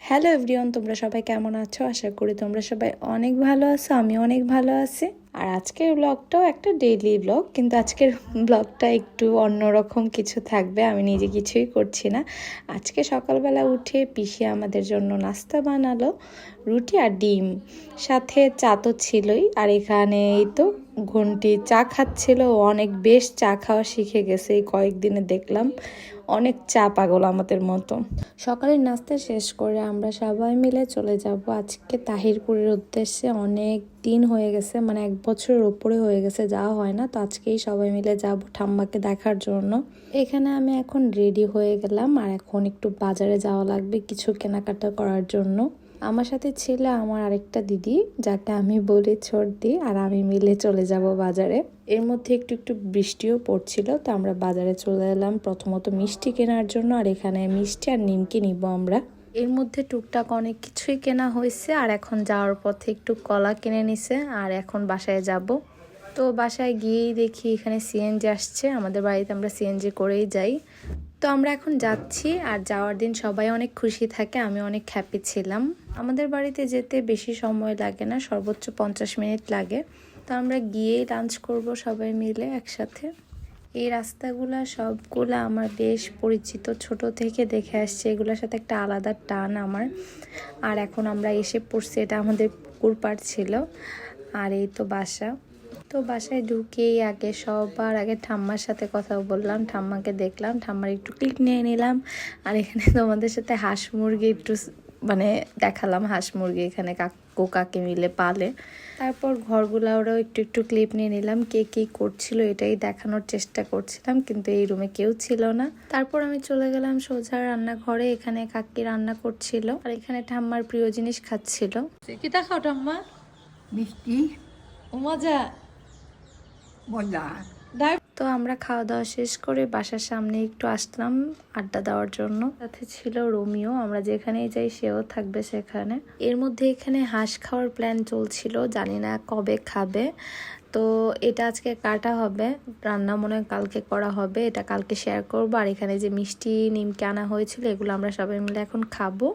Hello everyone, তোমরা সবাই কেমন আছো? আশা করি তোমরা সবাই অনেক ভালো আছো। আমি অনেক ভালো আছি। আর আজকের ব্লগটাও একটা ডেইলি ব্লগ, কিন্তু আজকের ব্লগটা একটু অন্যরকম কিছু থাকবে। আমি নিজে কিছুই করছি না। আজকে সকালবেলা উঠে পিসি আমাদের জন্য নাস্তা বানালো, রুটি আর ডিম, সাথে চা তো ছিলই। আর এখানে এই তো ঘন্টি চা খাচ্ছিল। অনেক বেশ চা খাওয়া শিখে গেছে এই কয়েকদিনে, দেখলাম অনেক চা পাগল আমাদের মতো। সকালের নাস্তা শেষ করে আমরা সবাই মিলে চলে যাব আজকে তাহিরপুরের উদ্দেশ্যে। অনেক দিন হয়ে গেছে, মানে 1 বছরের উপরে হয়ে গেছে যাওয়া হয় না। তো আজকেই সবাই মিলে যাব ঠাম্মাকে দেখার জন্য। এখানে আমি এখন রেডি হয়ে গেলাম, আর এখন একটু বাজারে যাওয়া লাগবে কিছু কেনাকাটা করার জন্য। আমার সাথে ছিল আমার আরেকটা দিদি, যাকে আমি বলি ছোটদি, আর আমি মিলে চলে যাব বাজারে। এর মধ্যে একটু একটু বৃষ্টিও পড়ছিল, তো আমরা বাজারে চলে এলাম প্রথমত মিষ্টি কেনার জন্য। আর এখানে মিষ্টি আর নিমকি নিব আমরা। এর মধ্যে টুকটাক অনেক কিছুই কেনা হয়েছে। আর এখন যাওয়ার পথে একটু কলা কিনে নিছে, আর এখন বাসায় যাব। তো বাসায় গিয়েই দেখি এখানে সিএনজি আসছে। আমাদের বাড়িতে আমরা সিএনজি করেই যাই। তো আমরা এখন যাচ্ছি, আর যাওয়ার দিন সবাই অনেক খুশি থাকে, আমি অনেক হ্যাপি ছিলাম। আমাদের বাড়িতে যেতে বেশি সময় লাগে না, সর্বোচ্চ 50 মিনিট লাগে। তো আমরা গিয়েই লাঞ্চ করব সবাই মিলে একসাথে। এই রাস্তাগুলা সবগুলা আমার বেশ পরিচিত, ছোট থেকে দেখে আসছে। এগুলোর সাথে একটা আলাদা টান আমার। আর এখন আমরা এসে পড়ছি, এটা আমাদের পুকুর পাড় ছিল। আর এই তো বাসা। তো বাসায় ঢুকেই সবার আগে ঠাম্মার সাথে কথা বললাম, ঠাম্মাকে দেখলাম, ঠাম্মার একটু ক্লিক নিয়ে নিলাম। আর এখানে তোমাদের সাথে হাঁস মুরগি একটু মানে দেখালাম। হাঁস মুরগি এখানে কাকু কাকি মিলে পালে। তারপর ঘরগুলা ওরাও একটু একটু ক্লিপ নিয়ে নিলাম। কে কী করছিল এটাই দেখানোর চেষ্টা করছিলাম, কিন্তু এই রুমে কেউ ছিল না। তারপর আমি চলে গেলাম সোজা রান্নাঘরে। এখানে কাকি রান্না করছিল, আর এখানে ঠাম্মার প্রিয় জিনিস খাচ্ছিল। কি দেখাও ঠাম্মা? মিষ্টি মজা। মজা। তো আমরা খাওয়া দাওয়া শেষ করে বাসার সামনে একটু আসলাম আড্ডা দেওয়ার জন্য। সাথে ছিল রোমিও, আমরা যেখানেই যাই সেও থাকবে সেখানে। এর মধ্যে এখানে হাঁস খাওয়ার প্ল্যান চলছিল, জানি না কবে খাবে। তো এটা আজকে কাটা হবে, রান্না মনে হয় কালকে করা হবে, এটা কালকে শেয়ার করবো। আর এখানে যে মিষ্টি নিমকি আনা হয়েছিল এগুলো আমরা সবাই মিলে এখন খাবো।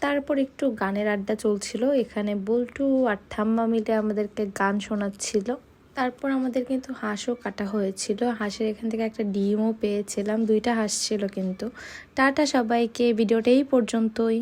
তারপর একটু গানের আড্ডা চলছিল, এখানে বল্টু আর ঠাম্মা মিলে আমাদেরকে গান শোনাচ্ছিল। তারপর আমাদের কিন্তু হাঁসও কাটা হয়েছিল, হাঁসের এখান থেকে একটা ডিমও পেয়েছিলাম, 2টা হাঁস ছিল কিন্তু। টাটা সবাইকে, ভিডিওটা এই পর্যন্তই।